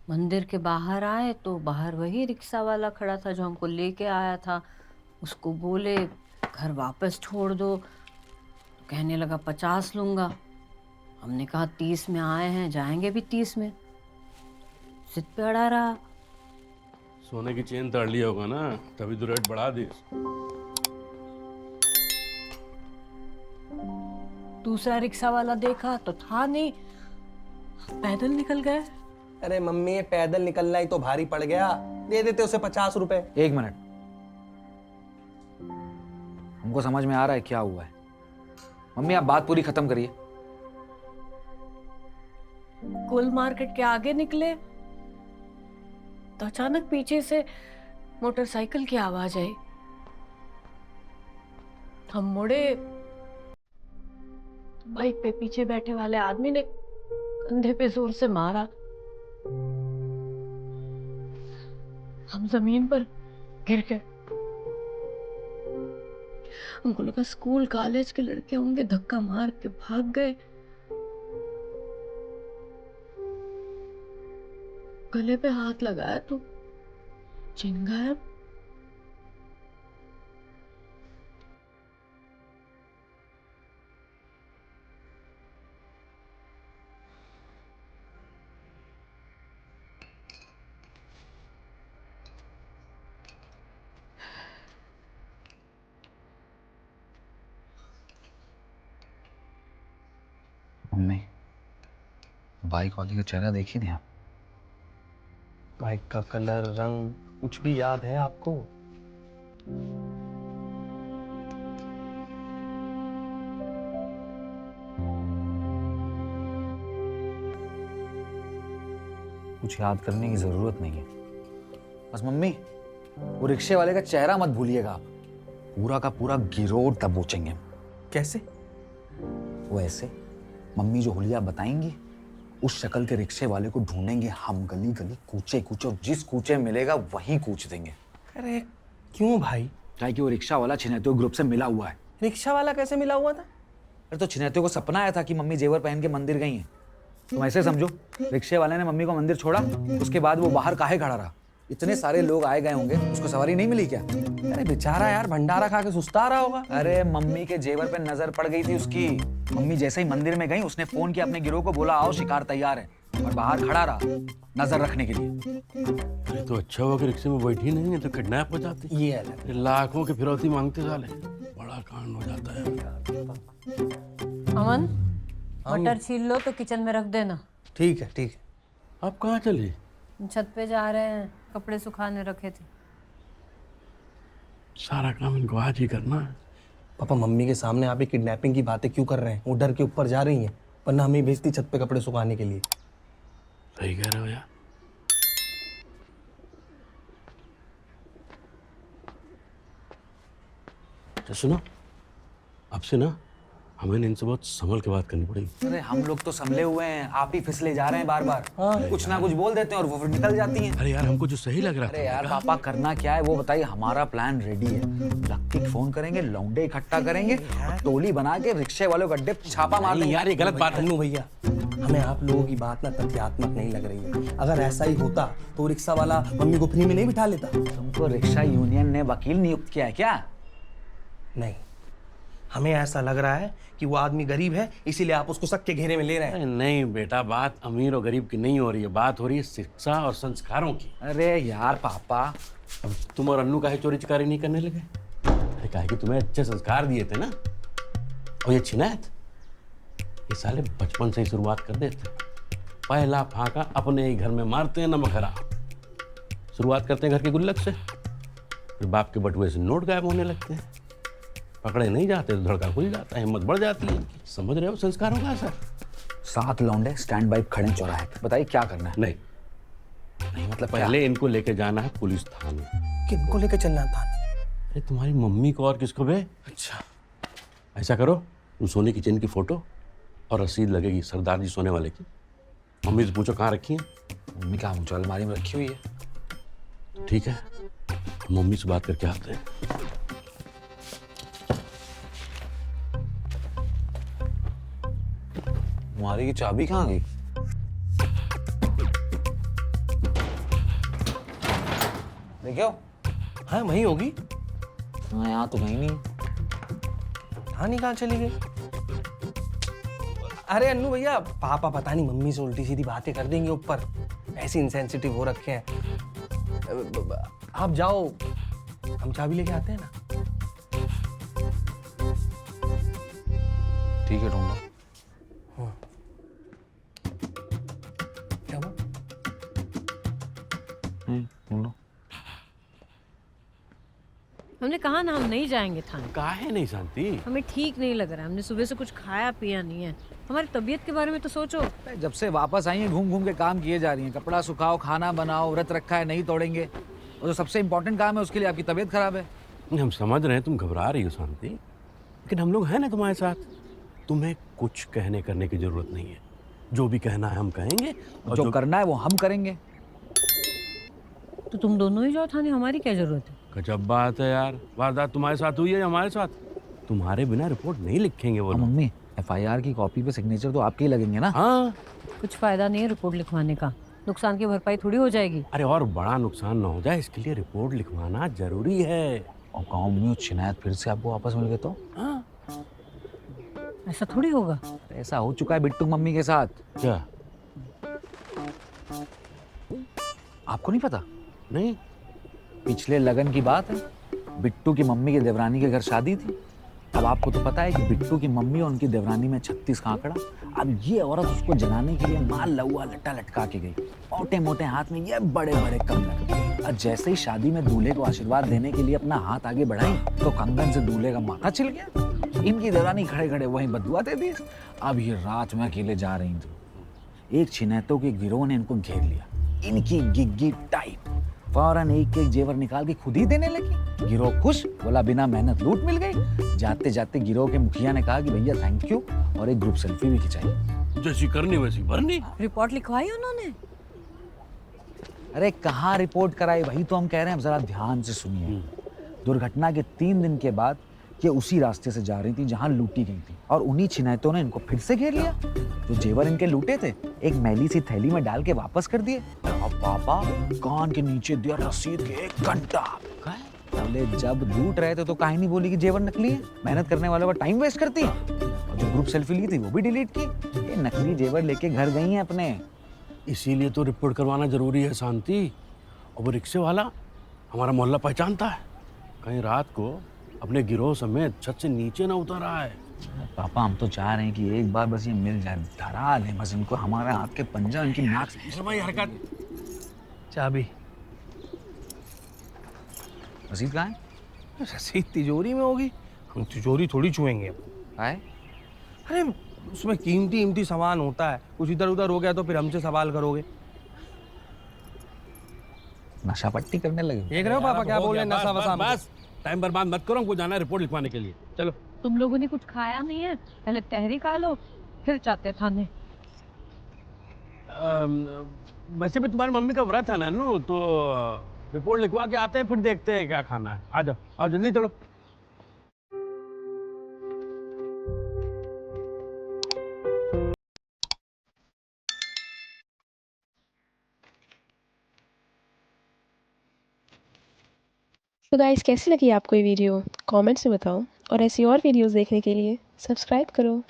मंदिर के बाहर आए तो बाहर वही रिक्शा वाला खड़ा था जो हमको लेके आया था। उसको बोले घर वापस छोड़ दो, तो कहने लगा 50 लूंगा। हमने कहा 30 में आए हैं, जाएंगे भी 30 में। जिद पे अड़ा रहा। सोने की चेन तड़ लिया होगा ना, तभी तो रेट बढ़ा दी। दूसरा रिक्शा वाला देखा तो था नहीं, पैदल निकल गए। अरे मम्मी, ये पैदल निकलना ही तो भारी पड़ गया। दे देते उसे 50 रुपए। 1 मिनट, हमको समझ में आ रहा है क्या हुआ है। मम्मी आप बात पूरी खत्म करिए। कुल मार्केट के आगे निकले तो अचानक पीछे से मोटरसाइकिल की आवाज आई। हम मुड़े, बाइक पे पीछे बैठे वाले आदमी ने कंधे पे जोर से मारा। हम जमीन पर गिर गए। हमको लगा स्कूल कॉलेज के लड़के होंगे, धक्का मार के भाग गए। गले पे हाथ लगाया तो चिन गायब। मम्मी, बाइक वाले का चेहरा देखी नहीं आप? बाइक का कलर, रंग कुछ भी याद है आपको? कुछ याद करने की जरूरत नहीं है। बस मम्मी, वो रिक्शे वाले का चेहरा मत भूलिएगा आप। पूरा का पूरा गिरोह दबोचेंगे हम। कैसे? वो ऐसे, मम्मी जो हुलिया बताएंगी उस शक्ल के रिक्शे वाले को ढूंढेंगे हम, गली गली कूचे कूचे, और जिस कूचे मिलेगा वहीं कूच देंगे। अरे क्यों भाई? क्या कि वो रिक्शा वाला छिनैतियों ग्रुप से मिला हुआ है। रिक्शा वाला कैसे मिला हुआ था? अरे तो छिनैतियों को सपना आया था कि मम्मी जेवर पहन के मंदिर गई हैं। तुम ऐसे समझो, रिक्शे वाले ने मम्मी को मंदिर छोड़ा, उसके बाद वो बाहर काहे खड़ा रहा? इतने सारे लोग आए गए होंगे, उसको सवारी नहीं मिली क्या? अरे बेचारा यार, भंडारा खा के सुस्ता रहा होगा। अरे मम्मी के जेवर पे नजर पड़ गई थी उसकी। मम्मी जैसे ही मंदिर में गई, उसने फोन किया अपने गिरोह को, बोला आओ शिकार तैयार है, और बाहर खड़ा रहा नजर रखने के लिए। अरे तो अच्छा हुआ कि रिक्शे में बैठी नहीं है, तो किडनैप हो जाती। ये अलग। लाखों की फिरौती मांगते साले, बड़ा कांड हो जाता है। अमन, मटर छील लो तो किचन में रख देना। ठीक है ठीक है। आप कहाँ चली? छत पे जा रहे हैं, कपड़े सुखाने रखे थे। सारा काम इनको आज ही करना है। पापा, मम्मी के सामने आप ये किडनैपिंग की बातें क्यों कर रहे हैं? वो डर के ऊपर जा रही हैं, वरना हमें भेजती छत पे कपड़े सुखाने के लिए। सही कह रहे हो यार। तो सुनो, अब से ना हमें इनसे बहुत संभल के बात करनी पड़ेगी। अरे हम लोग तो संभले हुए हैं, आप ही फिसले जा रहे हैं बार बार। कुछ ना कुछ बोल देते हैं और वो फिर निकल जाती हैं। अरे यार, हमको जो सही लग रहा अरे था। यार पापा, करना क्या है वो बताइए। हमारा प्लान रेडी है। लक्की को फोन करेंगे, लौंडे इकट्ठा करेंगे, और टोली बना के रिक्शे वालों के अड्डे पे छापा मार देंगे। यार ये गलत बात है। अन्नू भैया, हमें आप लोगों की बात ना तथ्यात्मक नहीं लग रही है। अगर ऐसा ही होता तो रिक्शा वाला मम्मी को फ्री में नहीं बिठा लेता। तुमको रिक्शा यूनियन ने वकील नियुक्त किया है क्या? नहीं, हमें ऐसा लग रहा है कि वो आदमी गरीब है, इसीलिए आप उसको शक के घेरे में ले रहे हैं। अरे नहीं बेटा, बात अमीर और गरीब की नहीं हो रही है, बात हो रही है शिक्षा और संस्कारों की। अरे यार पापा, अब तुम और अन्नू काहे चोरी चकारी नहीं करने लगे? अरे काहे कि तुम्हें अच्छे संस्कार दिए थे ना। और ये छिनैत, ये साले बचपन से ही शुरुआत कर देते। पहला फाका अपने ही घर में मारते हैं नमक हराम। शुरुआत करते हैं घर के गुल्लक से, फिर बाप के बटुए से नोट गायब होने लगते हैं। पकड़े नहीं जाते तो धड़का खुल जाता है, हिम्मत बढ़ जाती है। समझ रहे हो संस्कारों का असर? 7 लौंडे स्टैंड बाई खड़े चौराहे पे। बताइए क्या करना है? नहीं, नहीं मतलब पहले इनको लेके जाना है पुलिस थाने। किनको लेके चलना था? अरे तुम्हारी मम्मी को और किसको बे? अच्छा, ऐसा करो, तुम सोने की चेन की फोटो और रसीद लगेगी सरदार जी सोने वाले की। मम्मी से पूछो कहाँ रखी है। मम्मी क्या मुझे अलमारी में रखी हुई है। ठीक है, मम्मी से बात करके आते हैं। तुम्हारी की चाबी कहाँ गई? देखो। हाँ वहीं होगी। हाँ यहाँ तो कहीं नहीं। कहानी कहाँ चली गई? अरे अन्नू भैया, पापा पता नहीं मम्मी से उल्टी सीधी बातें कर देंगे ऊपर, ऐसे इंसेंसिटिव हो रखे हैं। आप जाओ, हम चाबी लेके आते हैं ना। ठीक है, ढूंढो। क्या हुआ? ढूंढो। हमने कहा ना हम नहीं जाएंगे थाने। काहे नहीं शांति? हमें ठीक नहीं लग रहा है, हमने सुबह से कुछ खाया पिया नहीं है। हमारी तबीयत के बारे में तो सोचो। जब से वापस आई हैं घूम घूम के काम किए जा रही हैं, कपड़ा सुखाओ, खाना बनाओ, व्रत रखा है नहीं तोड़ेंगे, और जो सबसे इम्पोर्टेंट काम है उसके लिए आपकी तबीयत खराब है। हम समझ रहे हैं तुम घबरा रही हो शांति, लेकिन हम लोग हैं ना तुम्हारे साथ। तुम्हें कुछ कहने करने की जरूरत नहीं है, जो भी कहना है हम कहेंगे, और जो करना है वो हम करेंगे। तो तुम दोनों ही जाओ थाने, हमारी क्या जरूरत है? गजब बात है यार, वारदात तुम्हारे साथ हुई है या हमारे साथ? तुम्हारे बिना रिपोर्ट नहीं लिखेंगे वो लोग। मम्मी, एफआईआर की कॉपी पे सिग्नेचर तो आपके ही लगेंगे ना? हाँ। कुछ फायदा नहीं है रिपोर्ट लिखवाने का, नुकसान की भरपाई थोड़ी हो जाएगी। अरे और बड़ा नुकसान ना हो जाए इसके लिए रिपोर्ट लिखवाना जरूरी है। और गाँव में छिनायत फिर से आपको वापस मिल गए तो? हाँ। ऐसा थोड़ी होगा। ऐसा हो चुका है बिट्टू मम्मी के साथ। क्या? आपको नहीं पता? नहीं। पिछले लगन की बात है, बिट्टू की मम्मी के देवरानी के घर शादी थी। अब आपको तो पता है कि बिट्टू की मम्मी और उनकी देवरानी में 36 का आंकड़ा। अब ये औरत उसको जगाने के लिए माल लहुआ लट्टा लटका के गई, मोटे मोटे हाथ में ये बड़े बड़े कंगन। और जैसे ही शादी में दूल्हे को आशीर्वाद देने के लिए अपना हाथ आगे बढ़ाई तो कंगन से दूल्हे का माथा छिल गया। इनकी देवरानी खड़े खड़े वहीं बदुआ दे दी। अब ये रात में अकेले जा रही थी, एक छिनैतों के गिरोह ने इनको घेर लिया। इनकी गिग्गी टाइट, फौरन एक एक जेवर निकाल के खुद ही देने लगी। गिरोह खुश, बोला बिना मेहनत लूट मिल गई। जाते जाते गिरोह के मुखिया ने कहा कि भैया थैंक यू, और एक ग्रुप सेल्फी भी खिंचाई। जैसी करनी वैसी भरनी। रिपोर्ट लिखवाई उन्होंने? अरे कहाँ रिपोर्ट कराई, वही तो हम कह रहे हैं। अब जरा ध्यान से सुनिए। दुर्घटना के 3 दिन के बाद ये उसी रास्ते से जा रही थी जहाँ लूटी गई थी, और उन्हीं छिनैतों ने इनको फिर से घेर लिया। जो जेवर इनके लूटे थे एक मैली सी थैली में डाल के वापस कर दिए। अब पापा कान के नीचे दिया रसीद के 1 घंटा। बोले जब लूट रहे थे तो काहे नहीं बोली कि जेवर नकली है, मेहनत करने वालों का टाइम वेस्ट करती है। और जो ग्रुप सेल्फी ली थी वो भी डिलीट की। ये नकली जेवर लेके घर गई हैं अपने। इसीलिए तो रिपोर्ट करवाना जरूरी है शांति। और वो रिक्शे वाला हमारा मोहल्ला पहचानता है, कहीं रात को अपने गिरोह समेत छत से नीचे ना उतर रहा है। पापा हम तो चाह रहे हैं कि एक बार बस ये मिल जाए, धरा ले बस इनको, हमारे हाथ के पंजा इनकी नाक से। भाई हरकत। चाबी? रसीद कहाँ है? रसीद तिजोरी में होगी, हम तिजोरी थोड़ी छुएंगे। आए? अरे उसमें कीमती सामान होता है, कुछ इधर उधर हो गया तो फिर हमसे सवाल करोगे। नशा पट्टी करने लगे? देख रहे हो पापा क्या बोल रहे हैं, नशा वशा। बस टाइम बर्बाद मत करो, हमको जाना है रिपोर्ट लिखवाने के लिए। चलो। तुम लोगों ने कुछ खाया नहीं है, पहले तहरी खा लो फिर जाते थाने। वैसे भी तुम्हारी मम्मी का व्रत है ना नो, तो रिपोर्ट लिखवा के आते हैं फिर देखते हैं क्या खाना है। आ जाओ, आओ जल्दी चलो। तो गाइस कैसी लगी आपको ये वीडियो कमेंट्स में बताओ, और ऐसी और वीडियोस देखने के लिए सब्सक्राइब करो।